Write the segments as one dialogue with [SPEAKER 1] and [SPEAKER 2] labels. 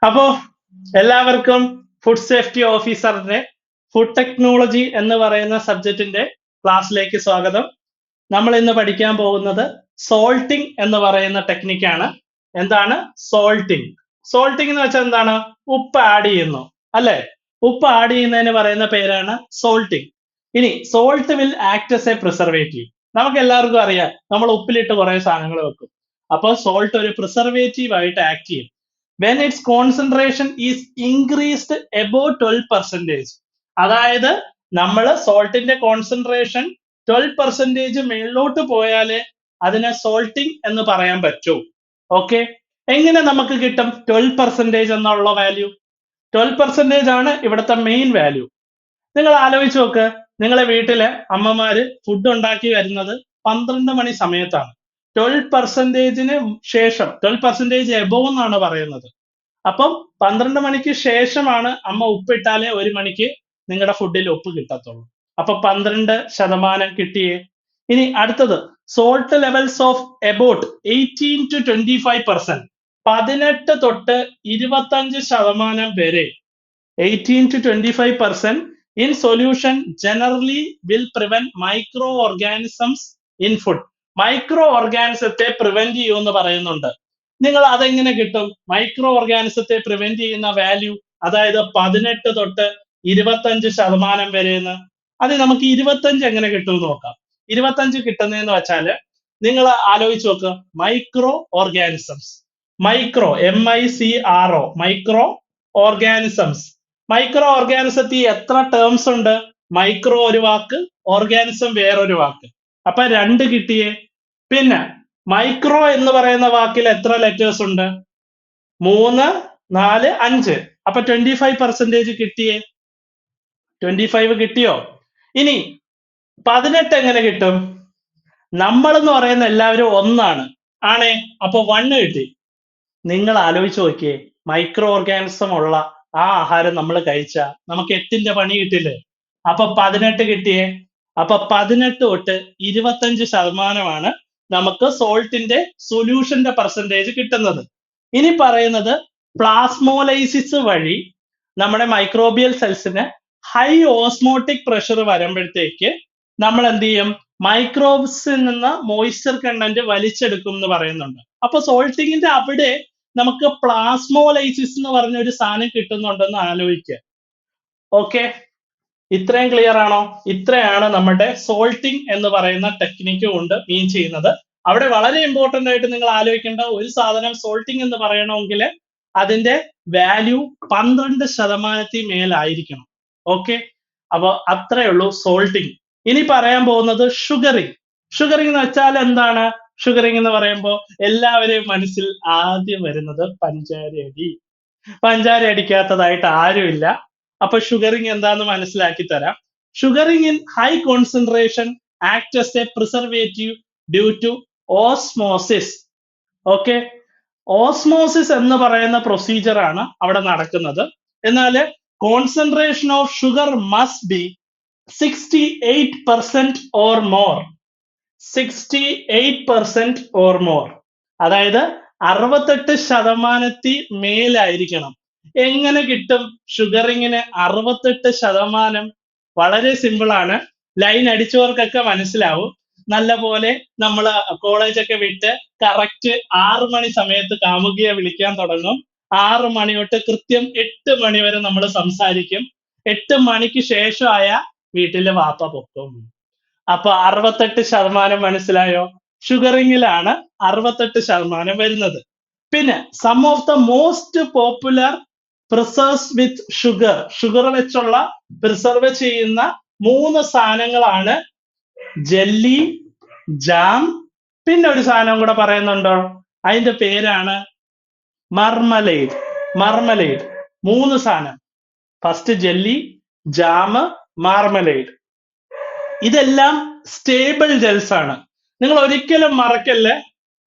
[SPEAKER 1] അപ്പോ എല്ലാവർക്കും food safety ഓഫീസറിന്റെ food technology എന്ന് പറയുന്ന സബ്ജക്റ്റിന്റെ ക്ലാസ്സിലേക്ക് സ്വാഗതം. നമ്മൾ ഇന്ന് പഠിക്കാൻ പോകുന്നത് സോൾട്ടിംഗ് എന്ന് പറയുന്ന ടെക്നിക്കാണ്. എന്താണ് സോൾട്ടിംഗ്? സോൾട്ടിംഗ് എന്ന് വെച്ചാൽ എന്താണ്? ഉപ്പ് ആഡ് ചെയ്യുന്നു അല്ലെ? ഉപ്പ് ആഡ് ചെയ്യുന്നതിന് പറയുന്ന പേരാണ് സോൾട്ടിംഗ്. ഇനി salt will act as a preservative. നമുക്ക് എല്ലാവർക്കും അറിയാം, നമ്മൾ ഉപ്പിലിട്ട് കുറെ സാധനങ്ങൾ വെക്കും. അപ്പൊ സോൾട്ട് ഒരു പ്രിസർവേറ്റീവ് ആയിട്ട് ആക്ട് ചെയ്യും. when its concentration is increased above 12%. അതായത് നമ്മൾ സോൾട്ടിന്റെ കോൺസെൻട്രേഷൻ 12% മേളിലോട്ട് പോയാലേ അതിനെ സോൾട്ടിംഗ് എന്ന് പറയാൻ പറ്റൂ. ഓക്കെ, എങ്ങനെ നമുക്ക് കിട്ടും 12% എന്നുള്ള വാല്യൂ? 12% ആണ് ഇവിടുത്തെ മെയിൻ വാല്യൂ. നിങ്ങൾ ആലോചിച്ച് നോക്ക്, നിങ്ങളെ വീട്ടിലെ അമ്മമാര് ഫുഡ് ഉണ്ടാക്കി വരുന്നത് 12 മണി സമയത്താണ്. 12%-ന് ശേഷം 12% എബോവ് എന്നാണ് പറയുന്നത്. അപ്പം 12 മണിക്ക് ശേഷമാണ് അമ്മ ഉപ്പിട്ടാലേ 1 മണിക്ക് നിങ്ങളുടെ ഫുഡിൽ ഉപ്പ് കിട്ടത്തുള്ളൂ. അപ്പൊ 12% കിട്ടിയേ. ഇനി അടുത്തത് salt levels of about 18 to 25%. 18 തൊട്ട് 25% വരെ 18 to 25% in solution generally will prevent micro organisms in food. Micro ഓർഗാനിസത്തെ പ്രിവെന്റ് ചെയ്യുമെന്ന് പറയുന്നുണ്ട്. നിങ്ങൾ അതെങ്ങനെ കിട്ടും? മൈക്രോ ഓർഗാനിസത്തെ പ്രിവെന്റ് ചെയ്യുന്ന വാല്യൂ, അതായത് 18 തൊട്ട് 25% വരെയെന്ന്. അത് നമുക്ക് 25 എങ്ങനെ കിട്ടും എന്ന് നോക്കാം. 25 കിട്ടുന്നതെന്ന് വെച്ചാല് നിങ്ങൾ ആലോചിച്ച് നോക്കുക, micro organisms, micro MICRO, micro organisms. Micro ഓർഗാനിസത്തിൽ എത്ര ടേംസ് ഉണ്ട്? മൈക്രോ ഒരു വാക്ക്, ഓർഗാനിസം വേറൊരു വാക്ക്. അപ്പൊ 2 കിട്ടിയേ. പിന്നെ മൈക്രോ എന്ന് പറയുന്ന വാക്കിൽ എത്ര ലെറ്റേഴ്സ് ഉണ്ട്? 3, 4, 5. അപ്പൊ 25% കിട്ടിയേ. 25 കിട്ടിയോ? ഇനി 18 എങ്ങനെ കിട്ടും? നമ്മൾ എന്ന് പറയുന്ന എല്ലാവരും ഒന്നാണ് ആണേ. അപ്പൊ 1 കിട്ടി. നിങ്ങൾ ആലോചിച്ച് നോക്കിയേ, മൈക്രോ ഓർഗാനിസം ഉള്ള ആ ആഹാരം നമ്മൾ കഴിച്ചാൽ നമുക്ക് 8ന്റെ പണി കിട്ടില്ലേ? അപ്പൊ 18 കിട്ടിയേ. അപ്പൊ 18 തൊട്ട് 25% നമുക്ക് സോൾട്ടിന്റെ സൊല്യൂഷന്റെ പെർസെന്റേജ് കിട്ടുന്നത്. ഇനി പറയുന്നത് പ്ലാസ്മോലൈസിസ് വഴി നമ്മുടെ മൈക്രോബിയൽ സെൽസിന് ഹൈ ഓസ്മോട്ടിക് പ്രഷർ വരുമ്പോഴത്തേക്ക് നമ്മൾ എന്ത് ചെയ്യും? മൈക്രോബ്സിൽ നിന്ന് മോയ്സ്ചർ കണ്ടന്റ് വലിച്ചെടുക്കും എന്ന് പറയുന്നുണ്ട്. അപ്പൊ സോൾട്ടിങ്ങിന്റെ അവിടെ നമുക്ക് പ്ലാസ്മോലൈസിസ് എന്ന് പറഞ്ഞ ഒരു സാധനം കിട്ടുന്നുണ്ടെന്ന് ആലോചിക്കുക. ഓക്കെ, ഇത്രയും ക്ലിയർ ആണോ? ഇത്രയാണ് നമ്മുടെ സോൾട്ടിങ് എന്ന് പറയുന്ന ടെക്നിക്ക് കൊണ്ട് മീൻ ചെയ്യുന്നത്. അവിടെ വളരെ ഇമ്പോർട്ടന്റ് ആയിട്ട് നിങ്ങൾ ആലോചിക്കേണ്ട ഒരു സാധനം, സോൾട്ടിങ് എന്ന് പറയണമെങ്കിൽ അതിന്റെ വാല്യൂ 12% മേലായിരിക്കണം. ഓക്കെ, അപ്പൊ അത്രേ ഉള്ളൂ സോൾട്ടിങ്. ഇനി പറയാൻ പോകുന്നത് ഷുഗറിങ്. ഷുഗറിങ് എന്ന് വെച്ചാൽ എന്താണ്? ഷുഗറിങ് എന്ന് പറയുമ്പോൾ എല്ലാവരെയും മനസ്സിൽ ആദ്യം വരുന്നത് പഞ്ചാരയടി. പഞ്ചാര അടിക്കാത്തതായിട്ട് ആരുമില്ല. അപ്പൊ ഷുഗറിങ് എന്താന്ന് മനസ്സിലാക്കി തരാം. Sugaring in high concentration act as a preservative due to osmosis. Okay, osmosis എന്ന് പറയുന്ന പ്രൊസീജിയർ ആണ് അവിടെ നടക്കുന്നത്. എന്നാൽ concentration of sugar must be 68% or more. 68% or more, അതായത് 68% മേലായിരിക്കണം. എങ്ങനെ കിട്ടും ഷുഗറിങ്ങിന് 68%? വളരെ സിമ്പിൾ ആണ്. ലൈൻ അടിച്ചവർക്കൊക്കെ മനസ്സിലാവും. നല്ല പോലെ നമ്മൾ കോളേജൊക്കെ വിട്ട് കറക്റ്റ് 6 മണി സമയത്ത് കാമുകിയെ വിളിക്കാൻ തുടങ്ങും. 6 മണി തൊട്ട് കൃത്യം 8 മണി വരെ നമ്മൾ സംസാരിക്കും. 8 മണിക്ക് ശേഷമായ വീട്ടില് വാപ്പ പൊക്കും. അപ്പൊ 68% മനസ്സിലായോ? ഷുഗറിങ്ങിലാണ് 68% വരുന്നത്. പിന്നെ some of the most popular preserves with sugar, sugar വെച്ചുള്ള പ്രിസർവ് ചെയ്യുന്ന 3 സാധനങ്ങളാണ് ജെല്ലി, ജാം, പിന്നെ ഒരു സാധനം കൂടെ പറയുന്നുണ്ടോ? അതിന്റെ പേരാണ് മർമലേഡ്. മർമലേഡ്. 3 സാധനം. First jelly, jam, marmalade. ഇതെല്ലാം സ്റ്റേബിൾ ജെൽസ് ആണ്. നിങ്ങൾ ഒരിക്കലും മറക്കല്ലേ,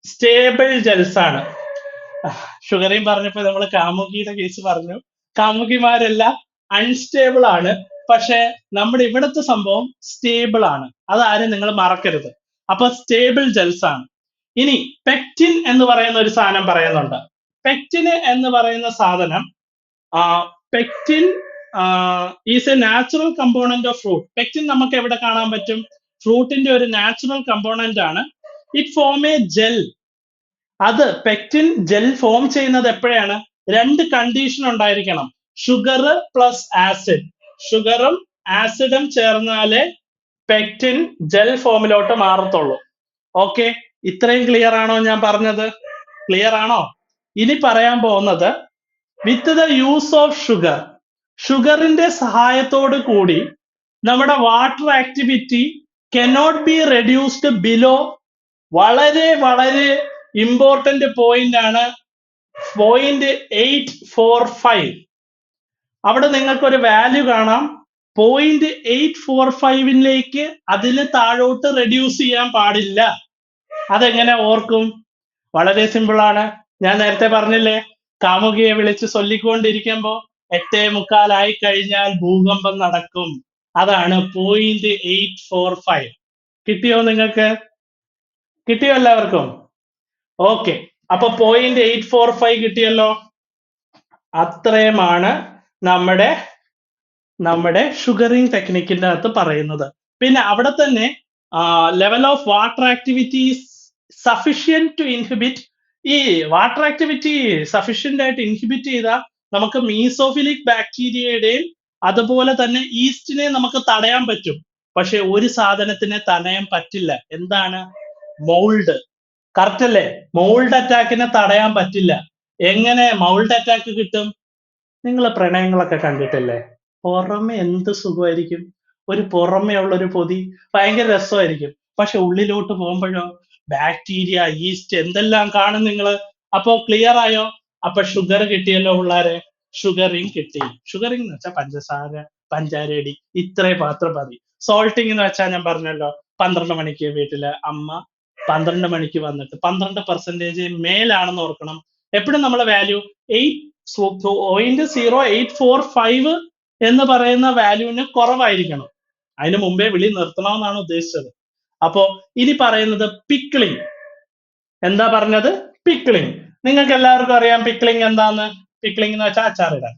[SPEAKER 1] സ്റ്റേബിൾ ജെൽസ് ആണ്. ഷുഗറിങ് പറഞ്ഞപ്പോ നമ്മൾ കാമുകിയുടെ കേസ് പറഞ്ഞു. കാമുകിമാരെല്ലാം അൺസ്റ്റേബിൾ ആണ്, പക്ഷെ നമ്മുടെ ഇവിടുത്തെ സംഭവം സ്റ്റേബിൾ ആണ്. അതാരും നിങ്ങൾ മറക്കരുത്. അപ്പൊ സ്റ്റേബിൾ ജെൽസ് ആണ്. ഇനി പെക്റ്റിൻ എന്ന് പറയുന്ന ഒരു സാധനം പറയുന്നുണ്ട്. പെക്റ്റിന് എന്ന് പറയുന്ന സാധനം, pectin is A natural component of fruit. Pectin നമുക്ക് എവിടെ കാണാൻ പറ്റും? ഫ്രൂട്ടിന്റെ ഒരു നാച്ചുറൽ കമ്പോണന്റ് ആണ്. It form A gel. അത് പെക്റ്റിൻ ജെൽ ഫോം ചെയ്യുന്നത് എപ്പോഴാണ്? രണ്ട് കണ്ടീഷൻ ഉണ്ടായിരിക്കണം. Sugar plus acid. ഷുഗറും ആസിഡും ചേർന്നാലേ പെക്റ്റിൻ ജെൽ ഫോമിലോട്ട് മാറത്തുള്ളൂ. ഓക്കെ, ഇത്രയും ക്ലിയർ ആണോ ഞാൻ പറഞ്ഞത്? ക്ലിയർ ആണോ? ഇനി പറയാൻ പോകുന്നത് with the use of sugar. ഷുഗറിന്റെ സഹായത്തോട് കൂടി നമ്മുടെ water activity cannot be reduced below, വളരെ വളരെ ഇമ്പോർട്ടന്റ് പോയിന്റ് ആണ്, 0.845. അവിടെ നിങ്ങൾക്ക് ഒരു വാല്യൂ കാണാം. 0.845 അതിന് താഴോട്ട് റെഡ്യൂസ് ചെയ്യാൻ പാടില്ല. അതെങ്ങനെ ഓർക്കും? വളരെ സിമ്പിൾ ആണ്. ഞാൻ നേരത്തെ പറഞ്ഞില്ലേ, കാമുകിയെ വിളിച്ച് ചൊല്ലിക്കൊണ്ടിരിക്കുമ്പോ 8:45 കഴിഞ്ഞാൽ ഭൂകമ്പം നടക്കും. അതാണ് 0.845. കിട്ടിയോ നിങ്ങൾക്ക്? കിട്ടിയോ എല്ലാവർക്കും? ഓക്കെ, അപ്പൊ 0.845 കിട്ടിയല്ലോ. അത്രയുമാണ് നമ്മുടെ ഷുഗറിങ് ടെക്നിക്കിന്റെ അകത്ത് പറയുന്നത്. പിന്നെ അവിടെ തന്നെ level of water activity sufficient to inhibit. ഈ വാട്ടർ ആക്ടിവിറ്റി സഫിഷ്യന്റ് ആയിട്ട് ഇൻഹിബിറ്റ് ചെയ്താൽ നമുക്ക് മീസോഫിലിക് ബാക്ടീരിയയുടെയും അതുപോലെ തന്നെ ഈസ്റ്റിനെ നമുക്ക് തടയാൻ പറ്റും. പക്ഷെ ഒരു സാധനത്തിനെ തടയാൻ പറ്റില്ല. എന്താണ്? മൗൾഡ്. കറക്റ്റ് അല്ലേ? മൗൾഡ് അറ്റാക്കിനെ തടയാൻ പറ്റില്ല. എങ്ങനെ മൗൾഡ് അറ്റാക്ക് കിട്ടും? നിങ്ങൾ പ്രണയങ്ങളൊക്കെ കണ്ടിട്ടില്ലേ? പുറമെ എന്ത് സുഖമായിരിക്കും, ഒരു പുറമേ ഉള്ള ഒരു പൊതി ഭയങ്കര രസമായിരിക്കും. പക്ഷെ ഉള്ളിലോട്ട് പോകുമ്പോഴോ ബാക്ടീരിയ, ഈസ്റ്റ് എന്തെല്ലാം കാണും നിങ്ങള്. അപ്പോ ക്ലിയർ ആയോ? അപ്പൊ ഷുഗർ കിട്ടിയല്ലോ പിള്ളേരെ. ഷുഗറിങ് കിട്ടി. ഷുഗറിങ് എന്ന് വെച്ചാൽ പഞ്ചാരടി ഇത്രേ മാത്രം മതി. സോൾട്ടിങ് എന്ന് വെച്ചാൽ ഞാൻ പറഞ്ഞല്ലോ, 12 മണിക്ക് വീട്ടില് അമ്മ 12 മണിക്ക് വന്നിട്ട് 12% മേലാണെന്ന് ഓർക്കണം. എപ്പോഴും നമ്മളെ വാല്യൂ 0.0845 എന്ന് പറയുന്ന വാല്യൂവിന് കുറവായിരിക്കണം. അതിന് മുമ്പേ വിളി നിർത്തണമെന്നാണ് ഉദ്ദേശിച്ചത്. അപ്പോ ഇനി പറയുന്നത് പിക്ലിംഗ്. എന്താ പറഞ്ഞത്? പിക്ലിംഗ്. നിങ്ങൾക്ക് എല്ലാവർക്കും അറിയാം പിക്ലിംഗ് എന്താന്ന്. പിക്ലിംഗ് എന്ന് വെച്ചാൽ അച്ചാറിടാൻ.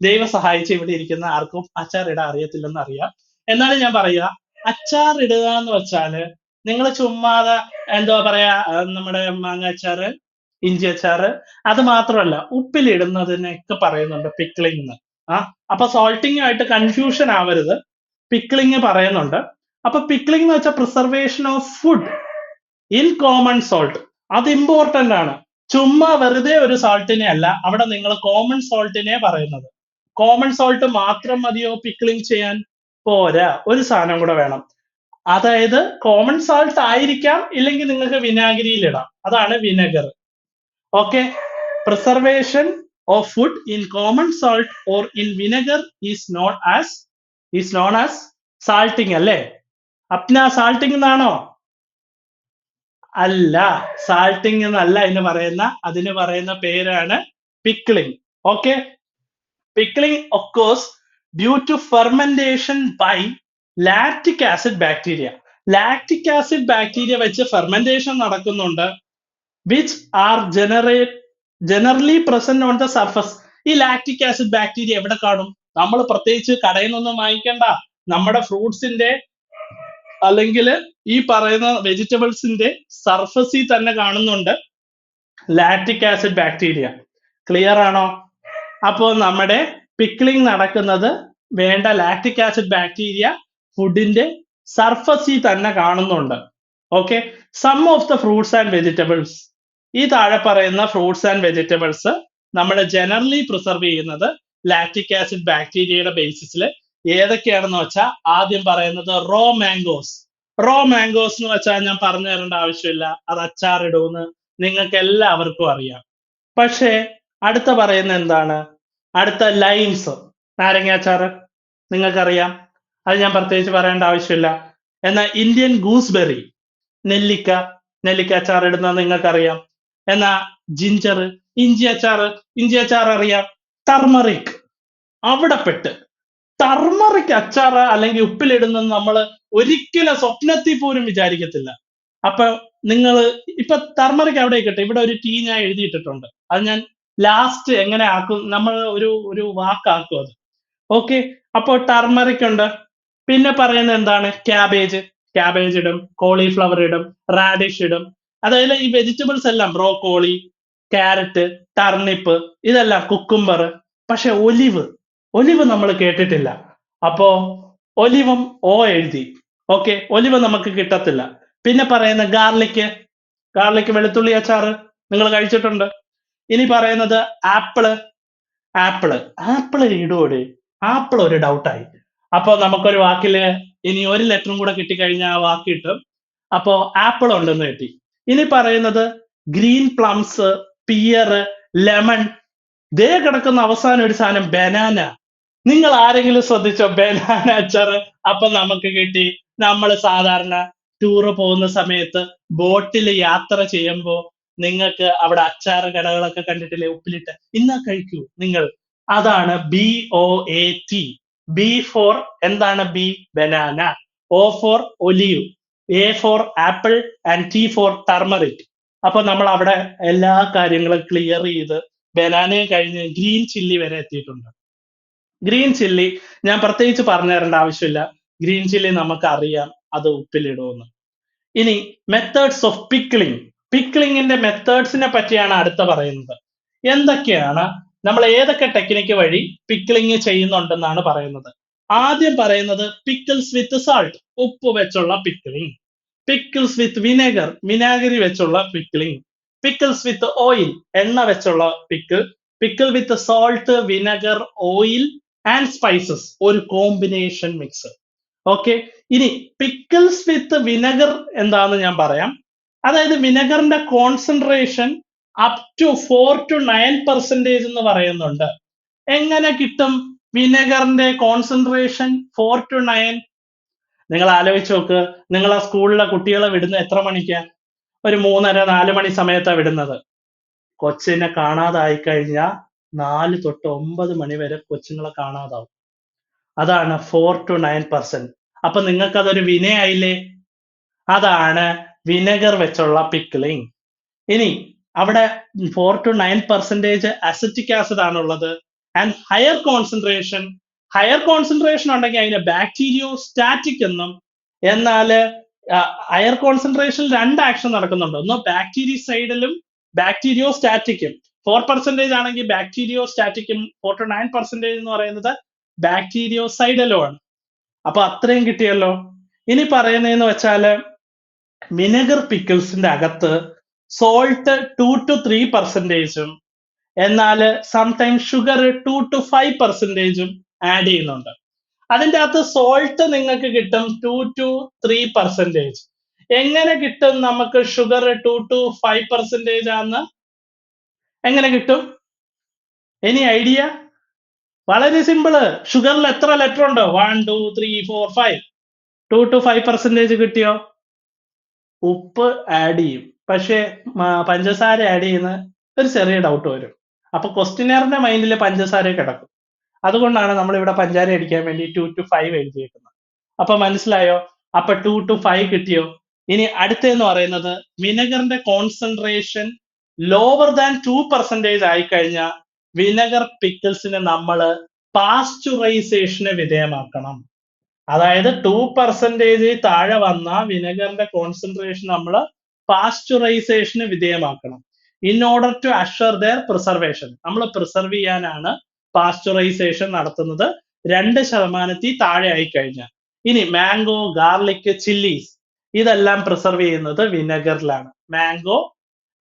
[SPEAKER 1] ദൈവം സഹായിച്ച് ഇവിടെ ഇരിക്കുന്ന ആർക്കും അച്ചാറിടാൻ അറിയത്തില്ലെന്ന് അറിയാം. എന്നാലും ഞാൻ പറയുക, അച്ചാറിടുക എന്ന് വെച്ചാല് നിങ്ങൾ ചുമ്മാതെ എന്താ പറയാ, നമ്മുടെ മാങ്ങ അച്ചാറ്, ഇഞ്ചി അച്ചാറ്, അത് മാത്രമല്ല ഉപ്പിലിടുന്നതിനൊക്കെ പറയുന്നുണ്ട് പിക്ലിംഗ് എന്ന്. അപ്പൊ സോൾട്ടിങ് ആയിട്ട് കൺഫ്യൂഷൻ ആവരുത്. പിക്ലിംഗ് പറയുന്നുണ്ട്. അപ്പൊ പിക്ലിംഗ് എന്ന് വെച്ചാൽ preservation of food in common salt. അത് ഇമ്പോർട്ടന്റ് ആണ്. ചുമ്മാ വെറുതെ ഒരു സോൾട്ടിനെ അല്ല, അവിടെ നിങ്ങൾ കോമൺ സോൾട്ടിനെ പറയുന്നത്. കോമൺ സോൾട്ട് മാത്രം മതിയോ പിക്ലിംഗ് ചെയ്യാൻ? പോരാ, ഒരു സാധനം കൂടെ വേണം. അതായത് കോമൺ സോൾട്ട് ആയിരിക്കാം, ഇല്ലെങ്കിൽ നിങ്ങൾക്ക് വിനാഗിരിയിൽ ഇടാം. അതാണ് vinegar. Okay, preservation of food in common salt or in vinegar is known as salting. അല്ലേ? അപ്ന സാൾട്ടിങ് എന്നാണോ? അല്ല, സാൾട്ടിങ് എന്നല്ല അതിന് പറയുന്ന പേരാണ് pickling. Okay, pickling occurs due to fermentation by lactic acid bacteria. Lactic acid bacteria വെച്ച് fermentation നടക്കുന്നുണ്ട്. Which are generally present on the surface. ഈ ലാക്റ്റിക് ആസിഡ് ബാക്ടീരിയ എവിടെ കാണും? നമ്മൾ പ്രത്യേകിച്ച് കടയിൽ നിന്നൊന്നും വാങ്ങിക്കണ്ട. നമ്മുടെ ഫ്രൂട്ട്സിന്റെ അല്ലെങ്കിൽ ഈ പറയുന്ന വെജിറ്റബിൾസിന്റെ സർഫസിൽ തന്നെ കാണുന്നുണ്ട് ലാക്റ്റിക് ആസിഡ് ബാക്ടീരിയ. ക്ലിയർ ആണോ? അപ്പോ നമ്മുടെ പിക്ലിംഗ് നടക്കുന്നത് വേണ്ട ലാക്റ്റിക് ആസിഡ് ബാക്ടീരിയ ഫുഡിന്റെ സർഫസിൽ തന്നെ കാണുന്നുണ്ട്. Okay, some of the fruits and vegetables. ഈ താഴെ പറയുന്ന ഫ്രൂട്ട്സ് ആൻഡ് വെജിറ്റബിൾസ് നമ്മൾ ജനറലി പ്രിസർവ് ചെയ്യുന്നത് ലാക്റ്റിക് ആസിഡ് ബാക്ടീരിയയുടെ ബേസിസിൽ. ഏതൊക്കെയാണെന്ന് വെച്ചാൽ ആദ്യം പറയുന്നത് റോ മാംഗോസ്. റോ മാംഗോസ് എന്ന് വെച്ചാൽ ഞാൻ പറഞ്ഞു തരേണ്ട ആവശ്യമില്ല, അത് അച്ചാറിടുമെന്ന് നിങ്ങൾക്ക് എല്ലാവർക്കും അറിയാം. പക്ഷേ അടുത്ത പറയുന്ന എന്താണ്? അടുത്ത ലൈംസ്, നാരങ്ങ അച്ചാറ് നിങ്ങൾക്കറിയാം, അത് ഞാൻ പ്രത്യേകിച്ച് പറയേണ്ട ആവശ്യമില്ല. എന്നാൽ ഇന്ത്യൻ ഗൂസ്ബെറി, നെല്ലിക്ക അച്ചാർ ഇടുന്നത് നിങ്ങൾക്കറിയാം. എന്നാ ജിഞ്ചർ, ഇഞ്ചി അച്ചാർ അറിയാം. ടർമറിക്, അവിടെ പെട്ട് ടർമറിക് അച്ചാർ അല്ലെങ്കിൽ ഉപ്പിലിടുന്നത് നമ്മൾ ഒരിക്കലും സ്വപ്നത്തിൽ പോലും വിചാരിക്കത്തില്ല. അപ്പൊ നിങ്ങൾ ഇപ്പൊ ടർമറിക് അവിടെ കിട്ടെ, ഇവിടെ ഒരു ടീ ഞാൻ എഴുതിയിട്ടിട്ടുണ്ട്, അത് ഞാൻ ലാസ്റ്റ് എങ്ങനെ ആക്കും, നമ്മൾ ഒരു വാക്കാക്കും അത്. ഓക്കെ, അപ്പോൾ ടർമറിക് ഉണ്ട്. പിന്നെ പറയുന്നത് എന്താണ്? ക്യാബേജ്. ക്യാബേജ് ഇടും, കോളിഫ്ലവർ ഇടും, റാഡിഷ് ഇടും. അതായത് ഈ വെജിറ്റബിൾസ് എല്ലാം ബ്രോക്കോളി, ക്യാരറ്റ്, ടർണിപ്പ്, ഇതെല്ലാം കുക്കുംബർ. പക്ഷെ ഒലിവ് നമ്മൾ കേട്ടിട്ടില്ല. അപ്പോ ഒലിവും ഓ എഴുതി. ഓക്കെ, ഒലിവ് നമുക്ക് കിട്ടത്തില്ല. പിന്നെ പറയുന്ന ഗാർലിക് വെളുത്തുള്ളി അച്ചാറ് നിങ്ങൾ കഴിച്ചിട്ടുണ്ട്. ഇനി പറയുന്നത് ആപ്പിള്. ആപ്പിള് ഇടുവോടെ? ആപ്പിൾ ഒരു ഡൗട്ടായി. അപ്പൊ നമുക്കൊരു വാക്കില് ഇനി ഒരു ലെറ്ററും കൂടെ കിട്ടിക്കഴിഞ്ഞാൽ ആ വാക്ക് കിട്ടും. അപ്പോ ആപ്പിൾ ഉണ്ടെന്ന് കിട്ടി. ഇനി പറയുന്നത് ഗ്രീൻ പ്ലംസ്, പിയർ, ലെമൺ. ദേ കിടക്കുന്ന അവസാനം ഒരു സാധനം ബനാന. നിങ്ങൾ ആരെങ്കിലും ശ്രദ്ധിച്ചോ ബനാന അച്ചാറ്? അപ്പൊ നമുക്ക് കിട്ടി. നമ്മൾ സാധാരണ ടൂറ് പോകുന്ന സമയത്ത് ബോട്ടിൽ യാത്ര ചെയ്യുമ്പോ നിങ്ങൾക്ക് അവിടെ അച്ചാറ് കടകളൊക്കെ കണ്ടിട്ടില്ലേ, ഉപ്പിലിട്ട്? ഇന്നാ കഴിക്കൂ നിങ്ങൾ. അതാണ് BOAT. ബി ഫോർ എന്താണ്? B banana, O for olive, A for apple and T for turmeric. അപ്പൊ നമ്മൾ അവിടെ എല്ലാ കാര്യങ്ങളും ക്ലിയർ ചെയ്ത് ബനാനയും കഴിഞ്ഞ് ഗ്രീൻ ചില്ലി വരെ എത്തിയിട്ടുണ്ട്. ഗ്രീൻ ചില്ലി ഞാൻ പ്രത്യേകിച്ച് പറഞ്ഞു തരേണ്ട ആവശ്യമില്ല. ഗ്രീൻ ചില്ലി നമുക്ക് അറിയാം അത് ഉപ്പിലിടുമെന്ന്. ഇനി മെത്തേഡ്സ് ഓഫ് പിക്ലിങ്ങിന്റെ മെത്തേഡ്സിനെ പറ്റിയാണ് അടുത്ത പറയുന്നത്. എന്തൊക്കെയാണ് നമ്മൾ ഏതൊക്കെ ടെക്നിക്ക് വഴി പിക്ലിങ് ചെയ്യുന്നുണ്ടെന്നാണ് പറയുന്നത്. ആദ്യം പറയുന്നത് പിക്കിൾസ് വിത്ത് സാൾട്ട്, ഉപ്പ് വെച്ചുള്ള പിക്ലിങ്. പിക്കിൾസ് വിത്ത് വിനാഗിരി വെച്ചുള്ള പിക്ലിങ്. പിക്കിൾസ് വിത്ത് ഓയിൽ, എണ്ണ വെച്ചുള്ള pickle with salt, vinegar, oil and spices, ഒരു കോമ്പിനേഷൻ മിക്സ്. ഓക്കെ, ഇനി പിക്കിൾസ് വിത്ത് വിനെഗർ എന്താന്ന് ഞാൻ പറയാം. അതായത് വിനെഗറിന്റെ കോൺസെൻട്രേഷൻ അപ് ടു 4 to 9% എന്ന് പറയുന്നുണ്ട്. എങ്ങനെ കിട്ടും വിനെഗറിന്റെ കോൺസെൻട്രേഷൻ 4 to 9? നിങ്ങൾ ആലോചിച്ച് നോക്ക്. നിങ്ങൾ ആ സ്കൂളിലെ കുട്ടികളെ വിടുന്നത് എത്ര മണിക്കാ? ഒരു 3:30-4 മണി സമയത്താണ് വിടുന്നത്. കൊച്ചിനെ കാണാതായി കഴിഞ്ഞാൽ 4 തൊട്ട് 9 മണി വരെ കൊച്ചുങ്ങളെ കാണാതാവും. അതാണ് 4 to 9%. അപ്പൊ നിങ്ങൾക്ക് അതൊരു വിനയായില്ലേ? അതാണ് വിനെഗർ വെച്ചുള്ള പിക്ലിങ്. ഇനി അവിടെ 4 to 9% അസറ്റിക് ആസിഡ് ആണുള്ളത്. ആൻഡ് ഹയർ കോൺസെൻട്രേഷൻ ഉണ്ടെങ്കിൽ അതിന് ബാക്ടീരിയോസ്റ്റാറ്റിക് എന്നും. എന്നാല് ഹയർ കോൺസെൻട്രേഷൻ 2 ആക്ഷൻ നടക്കുന്നുണ്ട്. ഒന്ന് ബാക്ടീരിയസൈഡിലും ബാക്ടീരിയോസ്റ്റാറ്റിക്കും. 4% ആണെങ്കിൽ ബാക്ടീരിയോസ്റ്റാറ്റിക്കും, 4 to 9% എന്ന് പറയുന്നത് ബാക്ടീരിയോസൈഡലും ആണ്. അപ്പൊ അത്രയും കിട്ടിയല്ലോ. ഇനി പറയുന്നതെന്ന് വെച്ചാല് വിനെഗർ പിക്കിൾസിന്റെ അകത്ത് സോൾട്ട് 2 to 3%, എന്നാല് സംടൈംസ് ഷുഗർ 2 to 5% ആഡ് ചെയ്യുന്നുണ്ട്. അതിന്റെ അകത്ത് സോൾട്ട് നിങ്ങൾക്ക് കിട്ടും 2 to 3%. എങ്ങനെ കിട്ടും നമുക്ക് ഷുഗർ 2 to 5% ആന്ന്? എങ്ങനെ കിട്ടും? Any idea? വളരെ സിമ്പിള്. ഷുഗറിൽ എത്ര ലെറ്റർ ഉണ്ട്? 1 2 3 4 5. 2 to 5% കിട്ടിയോ? ഉപ്പ് ആഡ് ചെയ്യും, പക്ഷെ പഞ്ചസാര ആഡ് ചെയ്യുന്ന ഒരു ചെറിയ ഡൗട്ട് വരും. അപ്പൊ ക്വസ്റ്റിനറിന്റെ മൈൻഡിൽ പഞ്ചസാര കിടക്കും. അതുകൊണ്ടാണ് നമ്മൾ ഇവിടെ പഞ്ചാര അടിക്കാൻ വേണ്ടി 2 to 5 എഴുതിയേക്കുന്നത്. അപ്പൊ മനസ്സിലായോ? അപ്പൊ 2 to 5 കിട്ടിയോ? ഇനി അടുത്തെന്ന് പറയുന്നത് വിനെഗറിന്റെ കോൺസെൻട്രേഷൻ ലോവർ ദാൻ 2% ആയിക്കഴിഞ്ഞാൽ വിനെഗർ പിക്കിൾസിനെ നമ്മൾ പാസ്ചറൈസേഷന് വിധേയമാക്കണം. അതായത് 2% താഴെ വന്ന വിനെഗറിന്റെ കോൺസെൻട്രേഷൻ നമ്മൾ പാസ്ചറൈസേഷന് വിധേയമാക്കണം. In order to assure their preservation. നമ്മൾ പ്രിസർവ് ചെയ്യാനാണ് പാസ്ചറൈസേഷൻ നടത്തുന്നത് 2% താഴെ ആയി കഴിഞ്ഞാൽ. ഇനി മാംഗോ, ഗാർലിക്, ചില്ലീസ് ഇതെല്ലാം പ്രിസർവ് ചെയ്യുന്നത് വിനെഗറിലാണ്. മാംഗോ,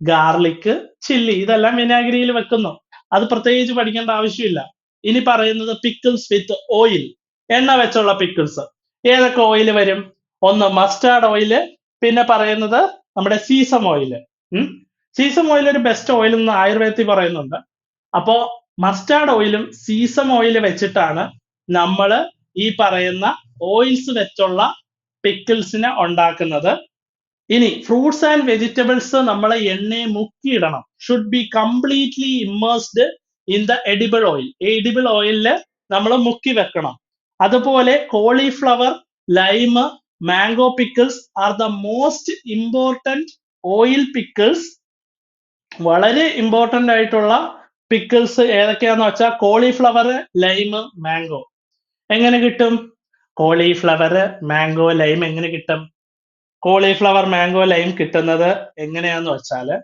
[SPEAKER 1] ഗാർലിക്, ചില്ലി ഇതെല്ലാം വിനാഗിരിയിൽ വെക്കുന്നു. അത് പ്രത്യേകിച്ച് പഠിക്കേണ്ട ആവശ്യമില്ല. ഇനി പറയുന്നത് പിക്കിൾസ് വിത്ത് ഓയിൽ, എണ്ണ വെച്ചുള്ള പിക്കിൾസ്. ഏതൊക്കെ ഓയിൽ വരും? ഒന്ന് മസ്റ്റാർഡ് ഓയില്, പിന്നെ പറയുന്നത് നമ്മുടെ സീസം ഓയില്. സീസം ഓയിൽ ഒരു ബെസ്റ്റ് ഓയിൽ എന്ന് ആയുർവേദത്തിൽ പറയുന്നുണ്ട്. അപ്പോ മസ്റ്റാർഡ് ഓയിലും സീസം ഓയിൽ വെച്ചിട്ടാണ് നമ്മൾ ഈ പറയുന്ന ഓയിൽസ് വെച്ചുള്ള പിക്കിൾസിനെ ഉണ്ടാക്കുന്നത്. ഇനി ഫ്രൂട്ട്സ് ആൻഡ് വെജിറ്റബിൾസ് നമ്മൾ എണ്ണയെ മുക്കിയിടണം. Should be completely immersed in the edible oil. Edible ഓയിലില് നമ്മൾ മുക്കി വെക്കണം. അതുപോലെ cauliflower, lime, mango pickles are the most important oil pickles. വളരെ ഇമ്പോർട്ടൻ്റ് ആയിട്ടുള്ള പിക്കിൾസ് ഏതൊക്കെയാന്ന് വെച്ചാൽ കോളിഫ്ലവർ, ലൈം, മാംഗോ. എങ്ങനെ കിട്ടും? കോളിഫ്ലവർ, മാംഗോ, ലൈം എങ്ങനെ കിട്ടും? കോളിഫ്ലവർ, മാംഗോ, ലൈം കിട്ടുന്നത് എങ്ങനെയാന്ന് വെച്ചാല്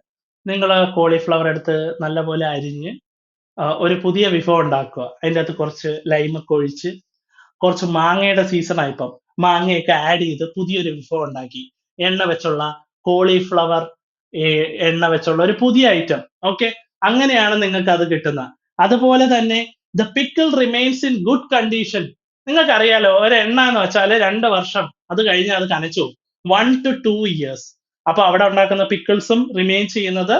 [SPEAKER 1] നിങ്ങൾ കോളിഫ്ലവർ എടുത്ത് നല്ലപോലെ അരിഞ്ഞ് ഒരു പുതിയ വിഭവം ഉണ്ടാക്കുക. അതിൻ്റെ അകത്ത് കുറച്ച് ലൈമൊക്കെ ഒഴിച്ച് കുറച്ച് മാങ്ങയുടെ സീസണാണ് ഇപ്പം. മാങ്ങയൊക്കെ ആഡ് ചെയ്ത് പുതിയൊരു വിഭവം ഉണ്ടാക്കി. എണ്ണ വെച്ചുള്ള കോളിഫ്ലവർ എണ്ണ വെച്ചുള്ള ഒരു പുതിയ ഐറ്റം. ഓക്കെ, അങ്ങനെയാണ് നിങ്ങൾക്ക് അത് കിട്ടുന്നത്. അതുപോലെ തന്നെ the pickle remains in good condition. നിങ്ങൾക്കറിയാലോ ഒരു എണ്ണ എന്ന് വെച്ചാൽ 2 വർഷം അത് കഴിഞ്ഞ് അത് കനച്ചു പോകും. 1 to 2 years. അപ്പൊ അവിടെ ഉണ്ടാക്കുന്ന പിക്കിൾസും റിമെയിൻ ചെയ്യുന്നത്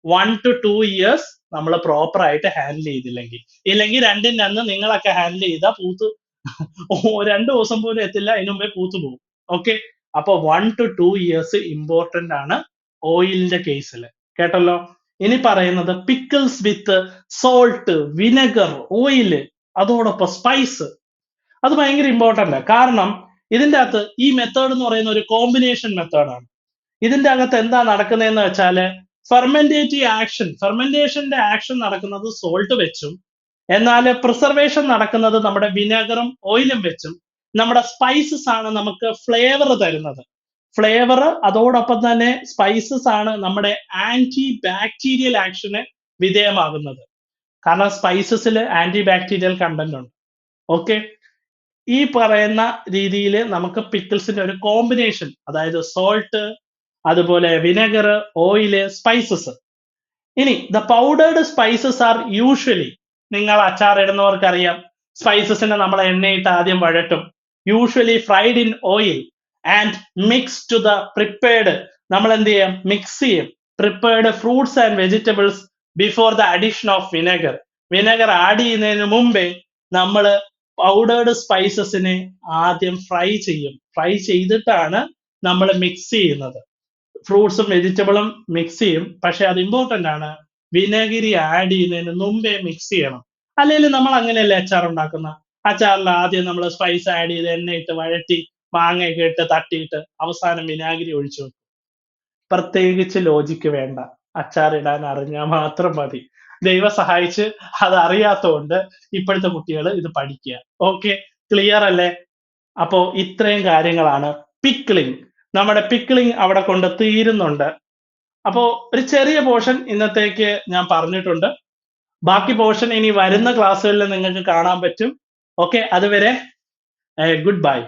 [SPEAKER 1] 1 to 2 years നമ്മൾ പ്രോപ്പർ ആയിട്ട് ഹാൻഡിൽ ചെയ്തില്ലെങ്കിൽ. ഇല്ലെങ്കിൽ രണ്ടിന്റെ അന്ന് നിങ്ങളൊക്കെ ഹാൻഡിൽ ചെയ്താൽ പൂത്ത് 2 ദിവസം പോലും എത്തില്ല, അതിന് മുമ്പേ പൂത്തു പോകും. ഓക്കെ, അപ്പൊ 1 to 2 years ഇമ്പോർട്ടന്റ് ആണ് ഓയിലിന്റെ കേസിൽ. കേട്ടല്ലോ. ഇനി പറയുന്നത് പിക്കിൾസ് വിത്ത് സോൾട്ട്, വിനെഗർ, ഓയില്, അതോടൊപ്പം സ്പൈസ്. അത് ഭയങ്കര ഇമ്പോർട്ടന്റ്. കാരണം ഇതിന്റെ അകത്ത് ഈ മെത്തേഡ് എന്ന് പറയുന്ന ഒരു കോമ്പിനേഷൻ മെത്തേഡാണ്. ഇതിന്റെ അകത്ത് എന്താ നടക്കുന്നതെന്ന് വെച്ചാല് ഫെർമെന്റേറ്റീവ് ആക്ഷൻ, ഫെർമെന്റേഷന്റെ ആക്ഷൻ നടക്കുന്നത് സോൾട്ട് വെച്ചും, എന്നാൽ പ്രിസർവേഷൻ നടക്കുന്നത് നമ്മുടെ വിനെഗറും ഓയിലും വെച്ചും. നമ്മുടെ സ്പൈസസ് ആണ് നമുക്ക് ഫ്ലേവർ തരുന്നത്. ഫ്ലേവർ അതോടൊപ്പം തന്നെ സ്പൈസസ് ആണ് നമ്മുടെ ആന്റി ബാക്ടീരിയൽ ആക്ഷന് വിധേയമാകുന്നത്. കാരണം സ്പൈസസിൽ ആന്റി ബാക്ടീരിയൽ കണ്ടന്റ് ഉണ്ട്. ഓക്കെ, ഈ പറയുന്ന രീതിയിൽ നമുക്ക് പിക്കിൾസിന്റെ ഒരു കോമ്പിനേഷൻ, അതായത് സോൾട്ട്, അതുപോലെ വിനെഗർ, ഓയില്, സ്പൈസസ്. ഇനി the powdered spices are usually, നിങ്ങൾ അച്ചാർ ഇടുന്നവർക്ക് അറിയാം, സ്പൈസസിനെ നമ്മൾ എണ്ണയിട്ട് ആദ്യം വഴട്ടും. Usually fried in oil and mix to the prepared. നമ്മൾ എന്ത് ചെയ്യും? മിക്സ് ചെയ്യും prepared fruits and vegetables before the addition of vinegar. Vinegar add ചെയ്യുന്നതിന് മുമ്പേ നമ്മൾ പൗഡേർഡ് സ്പൈസസിനെ ആദ്യം ഫ്രൈ ചെയ്യും. ഫ്രൈ ചെയ്തിട്ടാണ് നമ്മൾ മിക്സ് ചെയ്യുന്നത്. ഫ്രൂട്ട്സും വെജിറ്റബിളും മിക്സ് ചെയ്യും, പക്ഷെ അത് ഇമ്പോർട്ടന്റ് ആണ്, വിനെഗിരി ആഡ് ചെയ്യുന്നതിന് മുമ്പേ മിക്സ് ചെയ്യണം. അല്ലെങ്കിൽ നമ്മൾ അങ്ങനെയല്ലേ അച്ചാർ ഉണ്ടാക്കുന്ന? അച്ചാറിൽ ആദ്യം നമ്മൾ സ്പൈസ് ആഡ് ചെയ്ത് എണ്ണയിട്ട് വഴറ്റി മാങ്ങയൊക്കെ ഇട്ട് തട്ടിയിട്ട് അവസാനം വിനാഗിരി ഒഴിച്ചു വെക്കും. പ്രത്യേകിച്ച് ലോജിക്ക് വേണ്ട, അച്ചാർ ഇടാൻ അറിഞ്ഞാൽ മാത്രം മതി. ദൈവം സഹായിച്ച് അത് അറിയാത്തതുകൊണ്ട് ഇപ്പോഴത്തെ കുട്ടികൾ ഇത് പഠിക്കുക. ഓക്കെ, ക്ലിയർ അല്ലേ? അപ്പോ ഇത്രയും കാര്യങ്ങളാണ് പിക്കിളിംഗ്. നമ്മുടെ പിക്കിളിംഗ് അവിടെ കൊണ്ട് തീരുന്നുണ്ട്. അപ്പോ ഒരു ചെറിയ പോർഷൻ ഇന്നത്തേക്ക് ഞാൻ പറഞ്ഞിട്ടുണ്ട്. ബാക്കി പോർഷൻ ഇനി വരുന്ന ക്ലാസ്സുകളിൽ നിങ്ങൾക്ക് കാണാൻ പറ്റും. ഓക്കെ, അതുവരെ ഗുഡ് ബൈ.